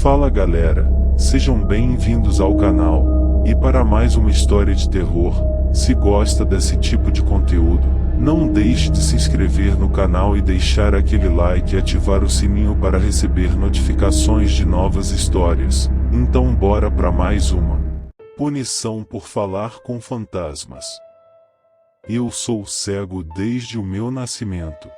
Fala galera, sejam bem-vindos ao canal, e para mais uma história de terror. Se gosta desse tipo de conteúdo, não deixe de se inscrever no canal e deixar aquele like e ativar o sininho para receber notificações de novas histórias. Então bora para mais uma. Punição por falar com fantasmas. Eu sou cego desde o meu nascimento.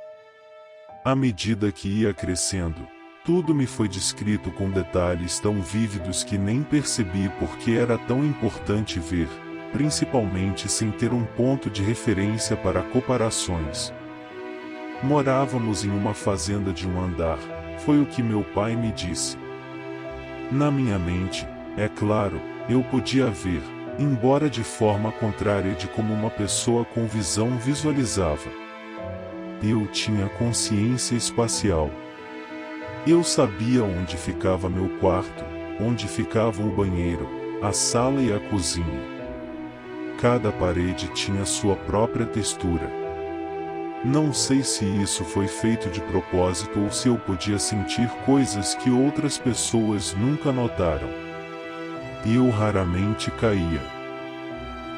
À medida que ia crescendo, tudo me foi descrito com detalhes tão vívidos que nem percebi porque era tão importante ver, principalmente sem ter um ponto de referência para comparações. Morávamos em uma fazenda de um andar, foi o que meu pai me disse. Na minha mente, é claro, eu podia ver, embora de forma contrária de como uma pessoa com visão visualizava. Eu tinha consciência espacial. Eu sabia onde ficava meu quarto, onde ficavam o banheiro, a sala e a cozinha. Cada parede tinha sua própria textura. Não sei se isso foi feito de propósito ou se eu podia sentir coisas que outras pessoas nunca notaram. Eu raramente caía.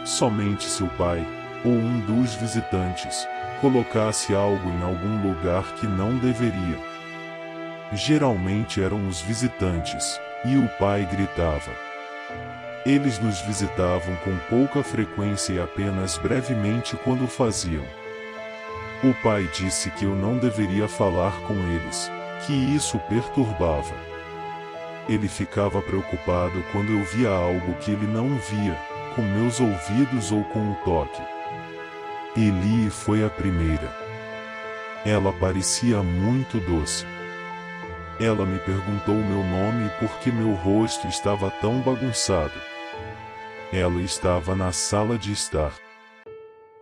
Somente se o pai, ou um dos visitantes, colocasse algo em algum lugar que não deveria. Geralmente eram os visitantes, e o pai gritava. Eles nos visitavam com pouca frequência e apenas brevemente quando o faziam. O pai disse que eu não deveria falar com eles, que isso perturbava. Ele ficava preocupado quando eu via algo que ele não via, com meus ouvidos ou com o toque. Eli foi a primeira. Ela parecia muito doce. Ela me perguntou meu nome e por que meu rosto estava tão bagunçado. Ela estava na sala de estar.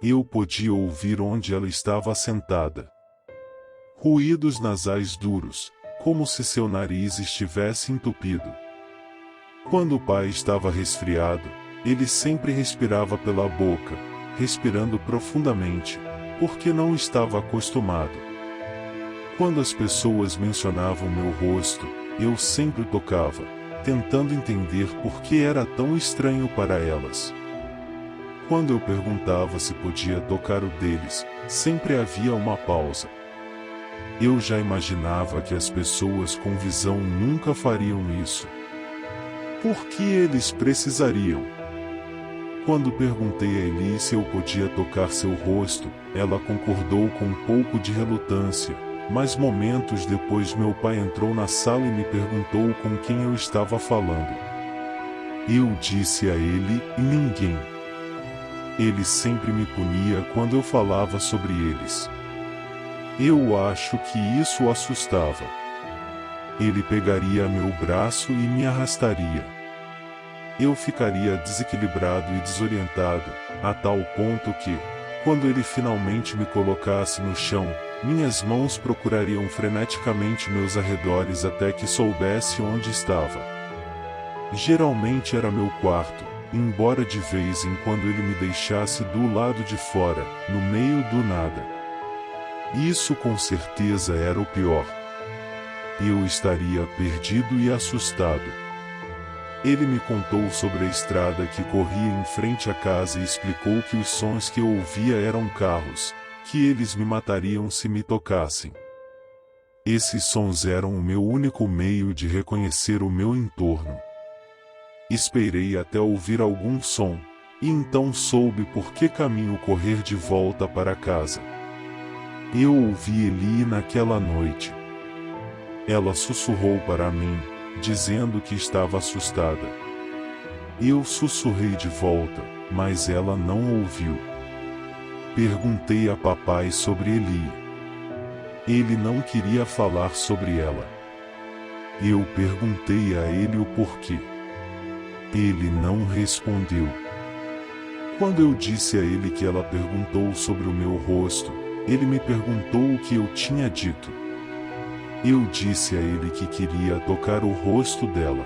Eu podia ouvir onde ela estava sentada. Ruídos nasais duros, como se seu nariz estivesse entupido. Quando o pai estava resfriado, ele sempre respirava pela boca, respirando profundamente, porque não estava acostumado. Quando as pessoas mencionavam meu rosto, eu sempre tocava, tentando entender por que era tão estranho para elas. Quando eu perguntava se podia tocar o deles, sempre havia uma pausa. Eu já imaginava que as pessoas com visão nunca fariam isso. Por que eles precisariam? Quando perguntei a Eli se eu podia tocar seu rosto, ela concordou com um pouco de relutância. Mas momentos depois meu pai entrou na sala e me perguntou com quem eu estava falando. Eu disse a ele, e ninguém. Ele sempre me punia quando eu falava sobre eles. Eu acho que isso o assustava. Ele pegaria meu braço e me arrastaria. Eu ficaria desequilibrado e desorientado, a tal ponto que, quando ele finalmente me colocasse no chão, minhas mãos procurariam freneticamente meus arredores até que soubesse onde estava. Geralmente era meu quarto, embora de vez em quando ele me deixasse do lado de fora, no meio do nada. Isso com certeza era o pior. Eu estaria perdido e assustado. Ele me contou sobre a estrada que corria em frente à casa e explicou que os sons que eu ouvia eram carros, que eles me matariam se me tocassem. Esses sons eram o meu único meio de reconhecer o meu entorno. Esperei até ouvir algum som, e então soube por que caminho correr de volta para casa. Eu ouvi Eli naquela noite. Ela sussurrou para mim, dizendo que estava assustada. Eu sussurrei de volta, mas ela não ouviu. Perguntei a papai sobre Eli. Ele não queria falar sobre ela. Eu perguntei a ele o porquê. Ele não respondeu. Quando eu disse a ele que ela perguntou sobre o meu rosto, ele me perguntou o que eu tinha dito. Eu disse a ele que queria tocar o rosto dela.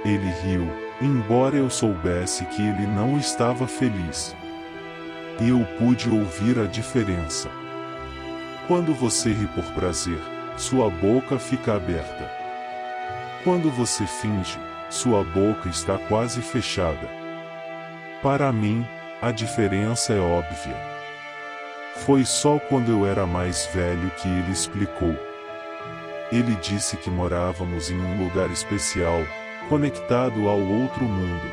Ele riu, embora eu soubesse que ele não estava feliz. Eu pude ouvir a diferença. Quando você ri por prazer, sua boca fica aberta. Quando você finge, sua boca está quase fechada. Para mim, a diferença é óbvia. Foi só quando eu era mais velho que ele explicou. Ele disse que morávamos em um lugar especial, conectado ao outro mundo.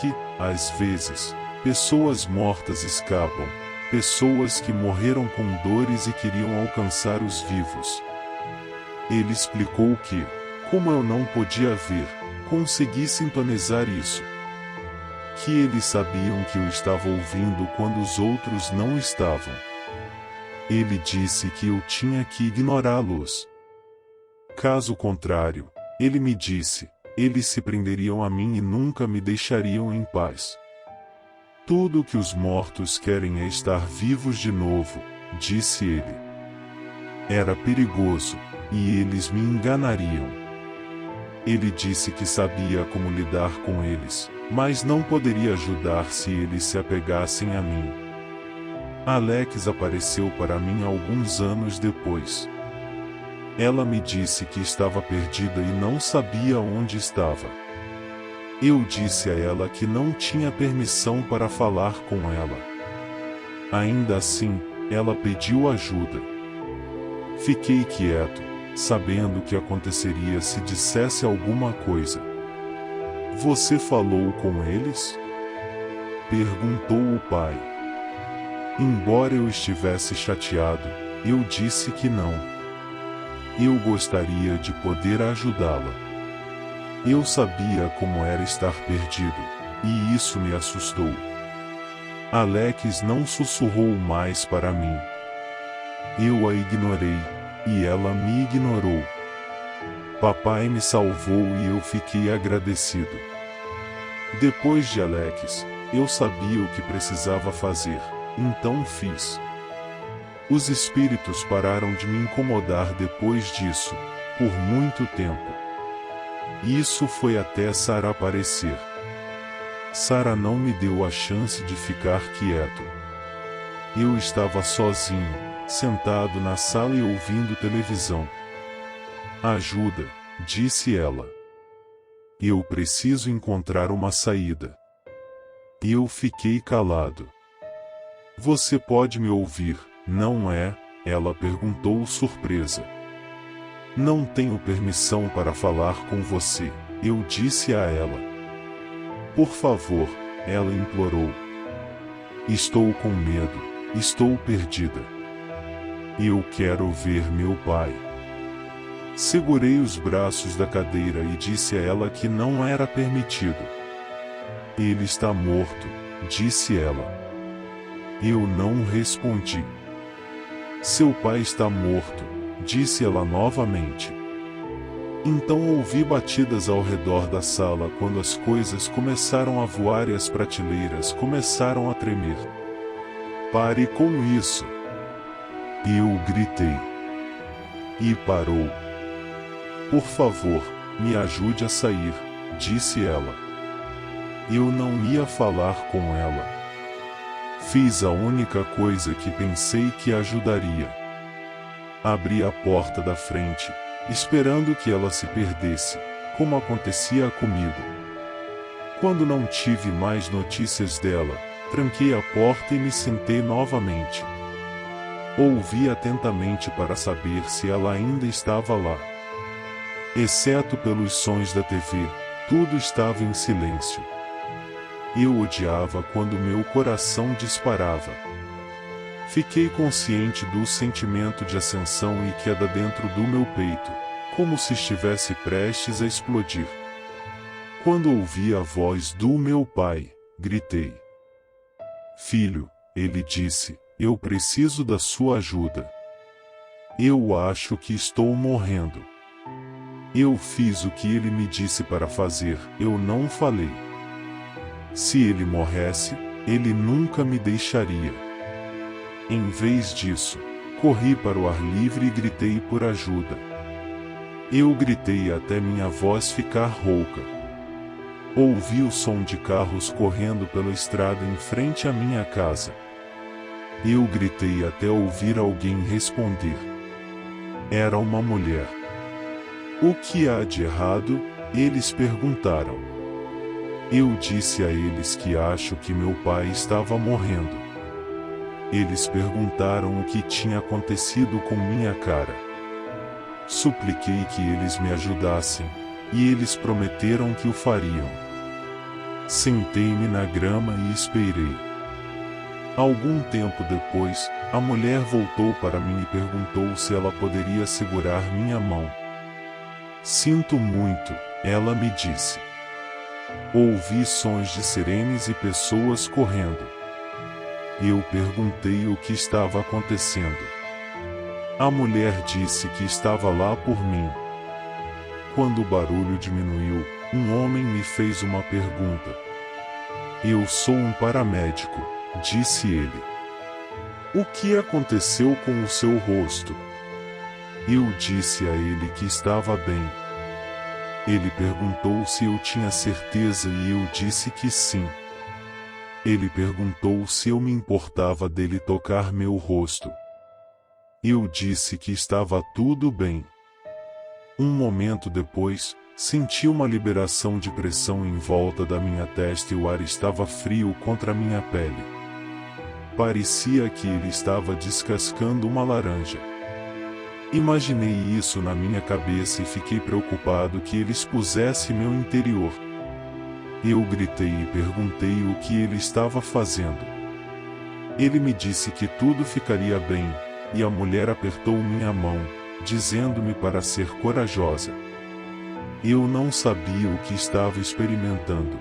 Que, às vezes, pessoas mortas escapam, pessoas que morreram com dores e queriam alcançar os vivos. Ele explicou que, como eu não podia ver, consegui sintonizar isso. Que eles sabiam que eu estava ouvindo quando os outros não estavam. Ele disse que eu tinha que ignorá-los. Caso contrário, ele me disse, eles se prenderiam a mim e nunca me deixariam em paz. Tudo o que os mortos querem é estar vivos de novo, disse ele. Era perigoso, e eles me enganariam. Ele disse que sabia como lidar com eles, mas não poderia ajudar se eles se apegassem a mim. Alex apareceu para mim alguns anos depois. Ela me disse que estava perdida e não sabia onde estava. Eu disse a ela que não tinha permissão para falar com ela. Ainda assim, ela pediu ajuda. Fiquei quieto, sabendo o que aconteceria se dissesse alguma coisa. Você falou com eles? Perguntou o pai. Embora eu estivesse chateado, eu disse que não. Eu gostaria de poder ajudá-la. Eu sabia como era estar perdido, e isso me assustou. Alex não sussurrou mais para mim. Eu a ignorei, e ela me ignorou. Papai me salvou e eu fiquei agradecido. Depois de Alex, eu sabia o que precisava fazer, então fiz. Os espíritos pararam de me incomodar depois disso, por muito tempo. Isso foi até Sara aparecer. Sara não me deu a chance de ficar quieto. Eu estava sozinho, sentado na sala e ouvindo televisão. Ajuda, disse ela. Eu preciso encontrar uma saída. Eu fiquei calado. Você pode me ouvir, não é? Ela perguntou surpresa. Não tenho permissão para falar com você, eu disse a ela. Por favor, ela implorou. Estou com medo, estou perdida. Eu quero ver meu pai. Segurei os braços da cadeira e disse a ela que não era permitido. Ele está morto, disse ela. Eu não respondi. Seu pai está morto, disse ela novamente. Então ouvi batidas ao redor da sala quando as coisas começaram a voar e as prateleiras começaram a tremer. Pare com isso! Eu gritei. E parou. Por favor, me ajude a sair, disse ela. Eu não ia falar com ela. Fiz a única coisa que pensei que ajudaria. Abri a porta da frente, esperando que ela se perdesse, como acontecia comigo. Quando não tive mais notícias dela, tranquei a porta e me sentei novamente. Ouvi atentamente para saber se ela ainda estava lá. Exceto pelos sons da TV, tudo estava em silêncio. Eu odiava quando meu coração disparava. Fiquei consciente do sentimento de ascensão e queda dentro do meu peito, como se estivesse prestes a explodir. Quando ouvi a voz do meu pai, gritei. Filho, ele disse, eu preciso da sua ajuda. Eu acho que estou morrendo. Eu fiz o que ele me disse para fazer, eu não falei. Se ele morresse, ele nunca me deixaria. Em vez disso, corri para o ar livre e gritei por ajuda. Eu gritei até minha voz ficar rouca. Ouvi o som de carros correndo pela estrada em frente à minha casa. Eu gritei até ouvir alguém responder. Era uma mulher. O que há de errado? Eles perguntaram. Eu disse a eles que acho que meu pai estava morrendo. Eles perguntaram o que tinha acontecido com minha cara. Supliquei que eles me ajudassem, e eles prometeram que o fariam. Sentei-me na grama e esperei. Algum tempo depois, a mulher voltou para mim e perguntou se ela poderia segurar minha mão. Sinto muito, ela me disse. Ouvi sons de sirenes e pessoas correndo. Eu perguntei o que estava acontecendo. A mulher disse que estava lá por mim. Quando o barulho diminuiu, um homem me fez uma pergunta. Eu sou um paramédico, disse ele. O que aconteceu com o seu rosto? Eu disse a ele que estava bem. Ele perguntou se eu tinha certeza e eu disse que sim. Ele perguntou se eu me importava dele tocar meu rosto. Eu disse que estava tudo bem. Um momento depois, senti uma liberação de pressão em volta da minha testa e o ar estava frio contra minha pele. Parecia que ele estava descascando uma laranja. Imaginei isso na minha cabeça e fiquei preocupado que ele expusesse meu interior. Eu gritei e perguntei o que ele estava fazendo. Ele me disse que tudo ficaria bem, e a mulher apertou minha mão, dizendo-me para ser corajosa. Eu não sabia o que estava experimentando.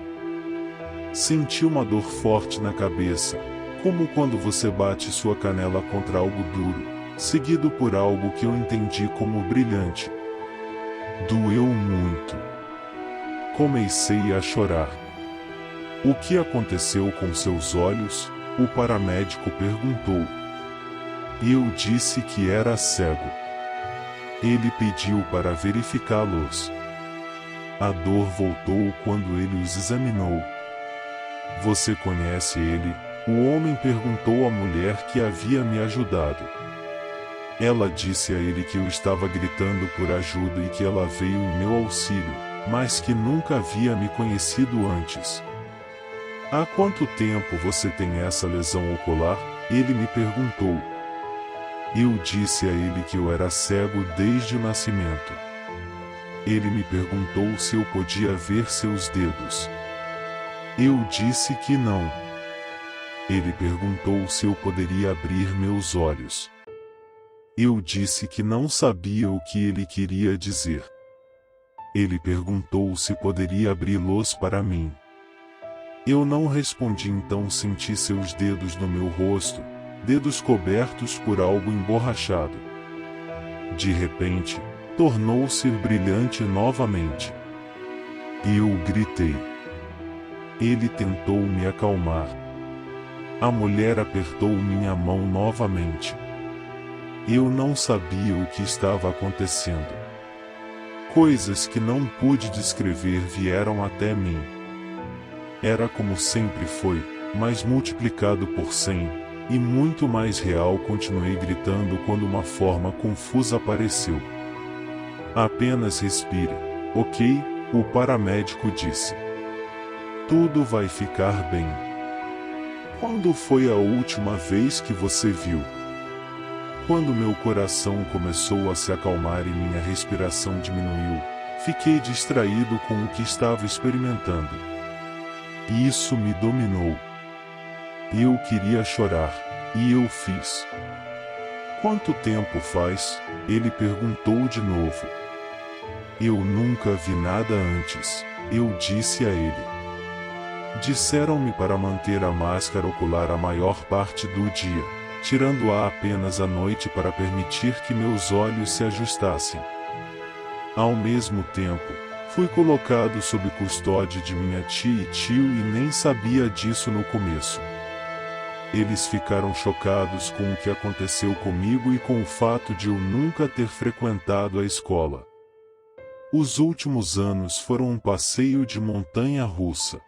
Senti uma dor forte na cabeça, como quando você bate sua canela contra algo duro, seguido por algo que eu entendi como brilhante. Doeu muito. Comecei a chorar. O que aconteceu com seus olhos? O paramédico perguntou. Eu disse que era cego. Ele pediu para verificá-los. A dor voltou quando ele os examinou. Você conhece ele? O homem perguntou à mulher que havia me ajudado. Ela disse a ele que eu estava gritando por ajuda e que ela veio em meu auxílio, mas que nunca havia me conhecido antes. Há quanto tempo você tem essa lesão ocular? Ele me perguntou. Eu disse a ele que eu era cego desde o nascimento. Ele me perguntou se eu podia ver seus dedos. Eu disse que não. Ele perguntou se eu poderia abrir meus olhos. Eu disse que não sabia o que ele queria dizer. Ele perguntou se poderia abri-los para mim. Eu não respondi, então senti seus dedos no meu rosto, dedos cobertos por algo emborrachado. De repente, tornou-se brilhante novamente. Eu gritei. Ele tentou me acalmar. A mulher apertou minha mão novamente. Eu não sabia o que estava acontecendo. Coisas que não pude descrever vieram até mim. Era como sempre foi, mas multiplicado por 100, e muito mais real. Continuei gritando quando uma forma confusa apareceu. Apenas respire, ok? O paramédico disse. Tudo vai ficar bem. Quando foi a última vez que você viu? Quando meu coração começou a se acalmar e minha respiração diminuiu, fiquei distraído com o que estava experimentando. Isso me dominou. Eu queria chorar, e eu fiz. Quanto tempo faz? Ele perguntou de novo. Eu nunca vi nada antes, eu disse a ele. Disseram-me para manter a máscara ocular a maior parte do dia, tirando-a apenas à noite para permitir que meus olhos se ajustassem. Ao mesmo tempo, fui colocado sob custódia de minha tia e tio e nem sabia disso no começo. Eles ficaram chocados com o que aconteceu comigo e com o fato de eu nunca ter frequentado a escola. Os últimos anos foram um passeio de montanha-russa.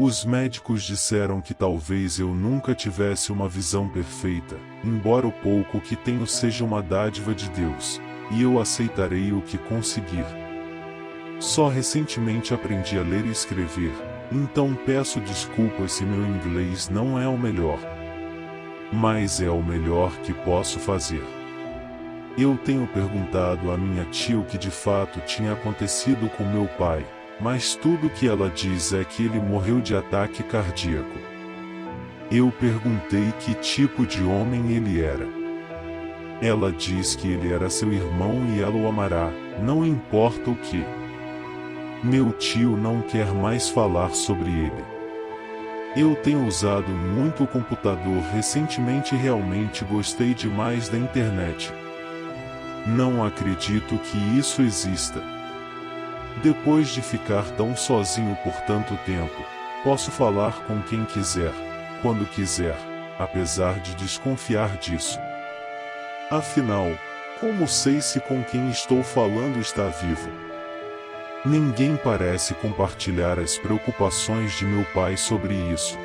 Os médicos disseram que talvez eu nunca tivesse uma visão perfeita, embora o pouco que tenho seja uma dádiva de Deus. e eu aceitarei o que conseguir. Só recentemente aprendi a ler e escrever, então peço desculpas se meu inglês não é o melhor. Mas é o melhor que posso fazer. Eu tenho perguntado à minha tia o que de fato tinha acontecido com meu pai, mas tudo que ela diz é que ele morreu de ataque cardíaco. Eu perguntei que tipo de homem ele era. Ela diz que ele era seu irmão e ela o amará, não importa o que. Meu tio não quer mais falar sobre ele. Eu tenho usado muito o computador recentemente e realmente gostei demais da internet. Não acredito que isso exista. Depois de ficar tão sozinho por tanto tempo, posso falar com quem quiser, quando quiser, apesar de desconfiar disso. Afinal, como sei se com quem estou falando está vivo? Ninguém parece compartilhar as preocupações de meu pai sobre isso.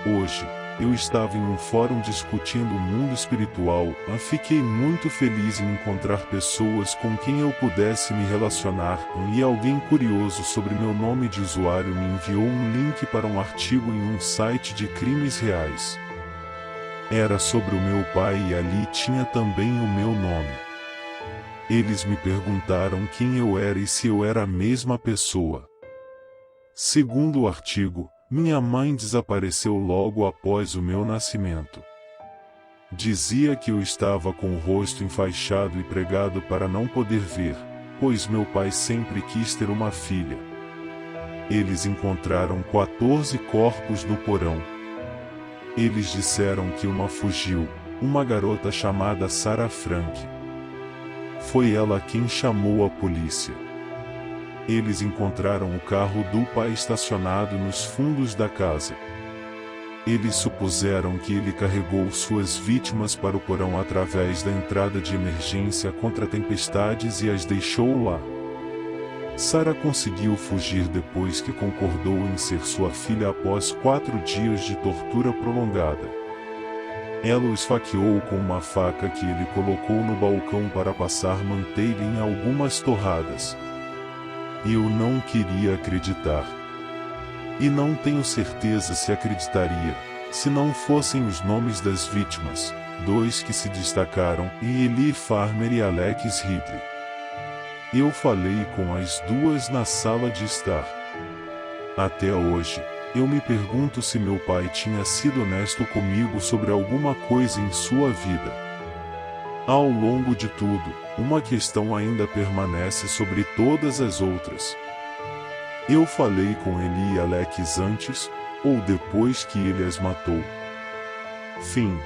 Hoje, eu estava em um fórum discutindo o mundo espiritual e fiquei muito feliz em encontrar pessoas com quem eu pudesse me relacionar, e alguém curioso sobre meu nome de usuário me enviou um link para um artigo em um site de crimes reais. Era sobre o meu pai e ali tinha também o meu nome. Eles me perguntaram quem eu era e se eu era a mesma pessoa. Segundo o artigo, minha mãe desapareceu logo após o meu nascimento. Dizia que eu estava com o rosto enfaixado e pregado para não poder ver, pois meu pai sempre quis ter uma filha. Eles encontraram 14 corpos no porão. Eles disseram que uma fugiu, uma garota chamada Sarah Frank. Foi ela quem chamou a polícia. Eles encontraram o carro do pai estacionado nos fundos da casa. Eles supuseram que ele carregou suas vítimas para o porão através da entrada de emergência contra tempestades e as deixou lá. Sarah conseguiu fugir depois que concordou em ser sua filha após 4 dias de tortura prolongada. Ela o esfaqueou com uma faca que ele colocou no balcão para passar manteiga em algumas torradas. Eu não queria acreditar. E não tenho certeza se acreditaria, se não fossem os nomes das vítimas, 2 que se destacaram, e Eli Farmer e Alex Ridley. Eu falei com as 2 na sala de estar. Até hoje, eu me pergunto se meu pai tinha sido honesto comigo sobre alguma coisa em sua vida. Ao longo de tudo, uma questão ainda permanece sobre todas as outras. Eu falei com Eli e Alex antes, ou depois que ele as matou? Fim.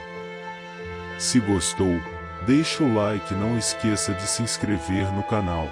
Se gostou, deixa o like e não esqueça de se inscrever no canal.